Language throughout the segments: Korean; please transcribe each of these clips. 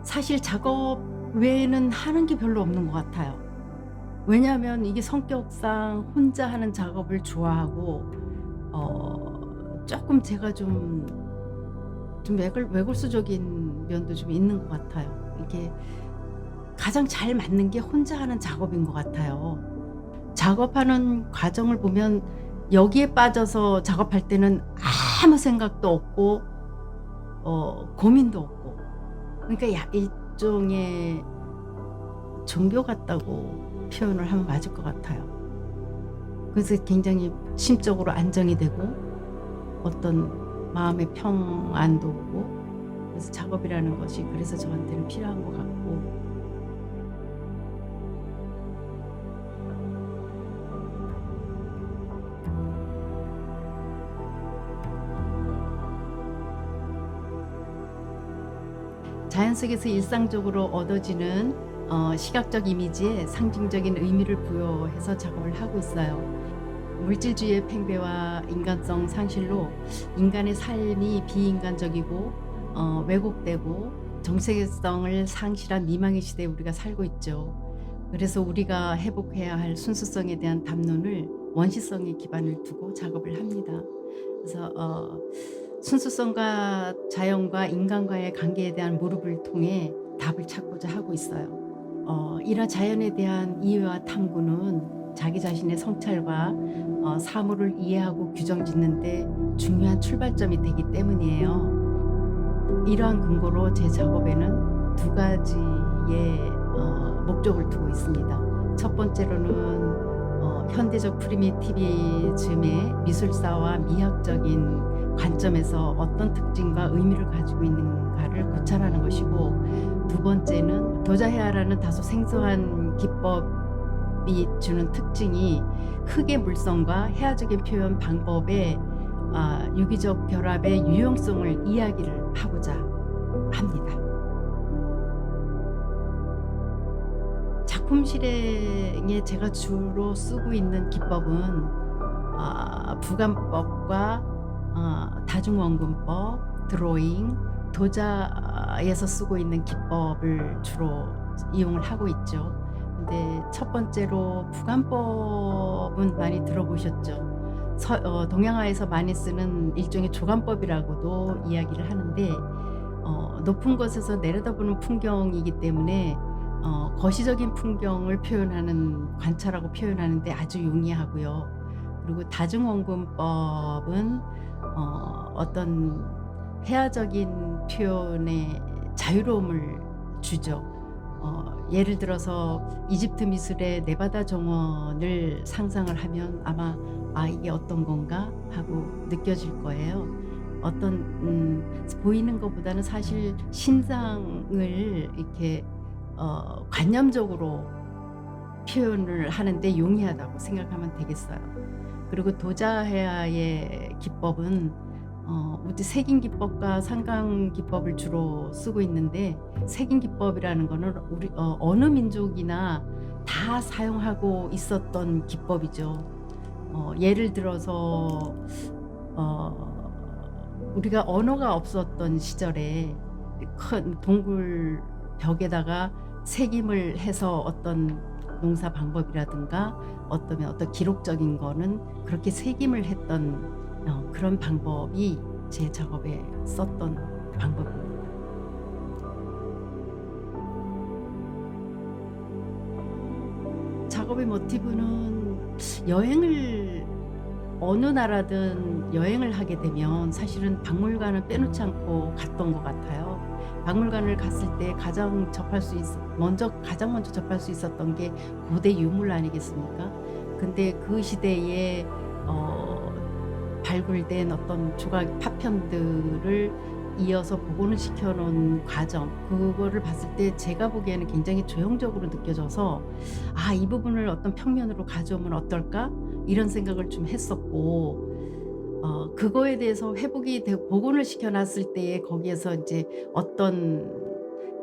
사실 작업 외에는 하는 게 별로 없는 것 같아요. 왜냐하면 이게 성격상 혼자 하는 작업을 좋아하고 쪼끔 제가 좀 외골수적인 면도 좀 있는 것 같아요. 이게 가장 잘 맞는 게 혼자 하는 작업인 것 같아요. 작업하는 과정을 보면 여기에 빠져서 작업할 때는 아무 생각도 없고 고민도 없고, 그러니까 일종의 종교 같다고 표현을 하면 맞을 것 같아요. 그래서 굉장히 심적으로 안정이 되고 어떤 마음의 평안도 오고, 그래서 작업이라는 것이 그래서 저한테는 필요한 것 같고. 자연 속에서 일상적으로 얻어지는 시각적 이미지에 상징적인 의미를 부여해서 작업을 하고 있어요. 물질주의의 팽배와 인간성 상실로 인간의 삶이 비인간적이고 왜곡되고 정체성을 상실한 미망의 시대에 우리가 살고 있죠. 그래서 우리가 회복해야 할 순수성에 대한 담론을 원시성에 기반을 두고 작업을 합니다. 그래서 순수성과 자연과 인간과의 관계에 대한 물음을 통해 답을 찾고자 하고 있어요. 이런 자연에 대한 이해와 탐구는 자기 자신의 성찰과 사물을 이해하고 규정짓는 데 중요한 출발점이 되기 때문이에요. 이러한 근거로 제 작업에는 두 가지의 목적을 두고 있습니다. 첫 번째로는 현대적 프리미티비즘의 미술사와 미학적인 관점에서 어떤 특징과 의미를 가지고 있는가를 고찰하는 것이고, 두 번째는 도자해아라는 다소 생소한 기법이 주는 특징이 흙의 물성과 해아적인 표현 방법의 유기적 결합의 유용성을 이야기를 하고자 합니다. 작품 실행에 제가 주로 쓰고 있는 기법은 부감법과 다중원근법, 드로잉, 도자에서 쓰고 있는 기법을 주로 이용을 하고 있죠. 근데 첫 번째로 부감법은 많이 들어보셨죠. 동양화에서 많이 쓰는 일종의 조감법이라고도 이야기를 하는데, 높은 곳에서 내려다보는 풍경이기 때문에 거시적인 풍경을 표현하는, 관찰하고 표현하는데 아주 용이하고요. 그리고 다중원근법은 어떤 해아적인 표현에 자유로움을 주죠. 예를 들어서 이집트 미술의 네바다 정원을 상상을 하면 아마 '아 이게 어떤 건가?' 하고 느껴질 거예요. 보이는 것보다는 사실 신상을 이렇게 관념적으로 표현을 하는데 용이하다고 생각하면 되겠어요. 그리고 도자해아의 기법은 우리 색인 기법과 상강 기법을 주로 쓰고 있는데, 색인 기법이라는 거는 우리 어느 민족이나 다 사용하고 있었던 기법이죠. 예를 들어서 우리가 언어가 없었던 시절에 큰 동굴 벽에다가 색임을 해서 어떤 농사 방법이라든가 어떤 기록적인 거는 그렇게 색임을 했던 그런 방법이 제 작업에 썼던 방법입니다. 작업의 모티브는 여행을, 어느 나라든 여행을 하게 되면 사실은 박물관을 빼놓지 않고 갔던 것 같아요. 박물관을 갔을 때 가장 먼저 접할 수 있었던 게 고대 유물 아니겠습니까? 근데 그 시대에 발굴된 어떤 조각 파편들을 이어서 복원을 시켜 놓은 과정, 그거를 봤을 때 제가 보기에는 굉장히 조형적으로 느껴져서 '아 이 부분을 어떤 평면으로 가져오면 어떨까?' 이런 생각을 좀 했었고, 그거에 대해서 회복이 되고 복원을 시켜 놨을 때에 거기에서 인제 어떤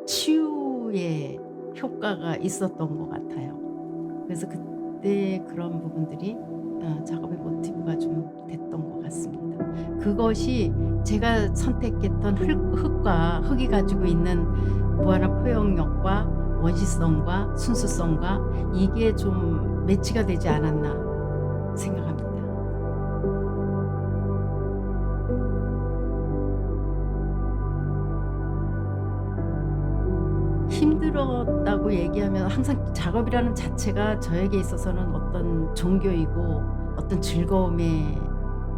치유의 효과가 있었던 것 같아요. 그래서 그때 그런 부분들이 작업의 모티브가 좀 됐던 것 같습니다. 같습니다. 그것이 제가 선택했던 흙이 가지고 있는 무한한 포용력과 원시성과 순수성과 이게 좀 매치가 되지 않았나 생각합니다. 힘들었다고 얘기하면 항상 작업이라는 자체가 저에게 있어서는 어떤 종교이고 어떤 즐거움의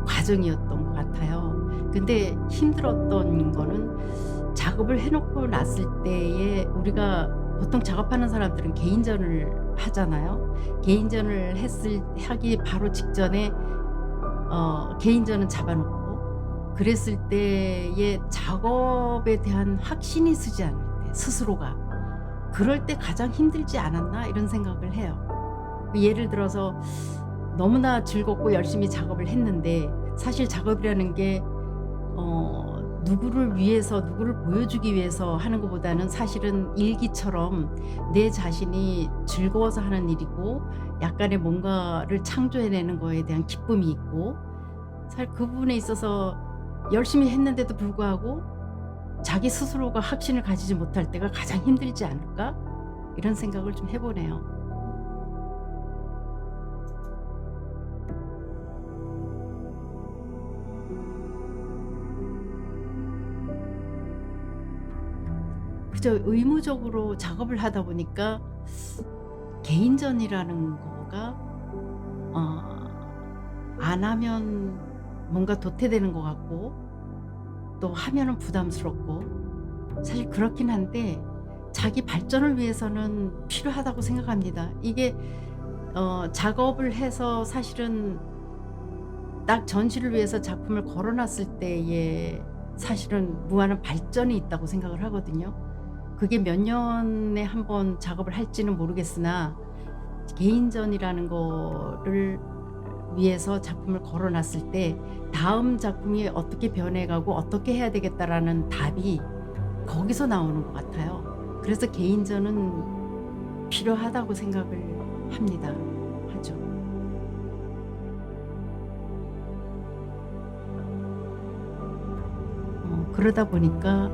과정이었던 것 같아요. 근데 힘들었던 거는 작업을 해놓고 났을 때에 우리가 보통 작업하는 사람들은 개인전을 하잖아요. 개인전을 하기 바로 직전에 개인전은 잡아놓고 그랬을 때의 작업에 대한 확신이 서지 않을 때 스스로가 그럴 때 가장 힘들지 않았나 이런 생각을 해요. 예를 들어서 너무나 즐겁고 열심히 작업을 했는데 사실 작업이라는 게 누구를 위해서 누구를 보여주기 위해서 하는 것보다는 사실은 일기처럼 내 자신이 즐거워서 하는 일이고 약간의 뭔가를 창조해내는 거에 대한 기쁨이 있고 사실 그 부분에 있어서 열심히 했는데도 불구하고 자기 스스로가 확신을 가지지 못할 때가 가장 힘들지 않을까 이런 생각을 좀 해보네요. 그저 의무적으로 작업을 하다 보니까 개인전이라는 거가 안 하면 뭔가 도태되는 것 같고 또 하면은 부담스럽고 사실 그렇긴 한데 자기 발전을 위해서는 필요하다고 생각합니다. 이게 작업을 해서 사실은 딱 전시를 위해서 작품을 걸어 놨을 때에 사실은 무한한 발전이 있다고 생각을 하거든요. 그게 몇 년에 한 번 작업을 할지는 모르겠으나 개인전이라는 거를 위해서 작품을 걸어 놨을 때 다음 작품이 어떻게 변해가고 어떻게 해야 되겠다라는 답이 거기서 나오는 것 같아요. 그래서 개인전은 필요하다고 생각을 합니다. 하죠. 그러다 보니까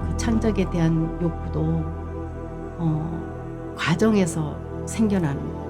그 창작에 대한 욕구도 과정에서 생겨나는 거.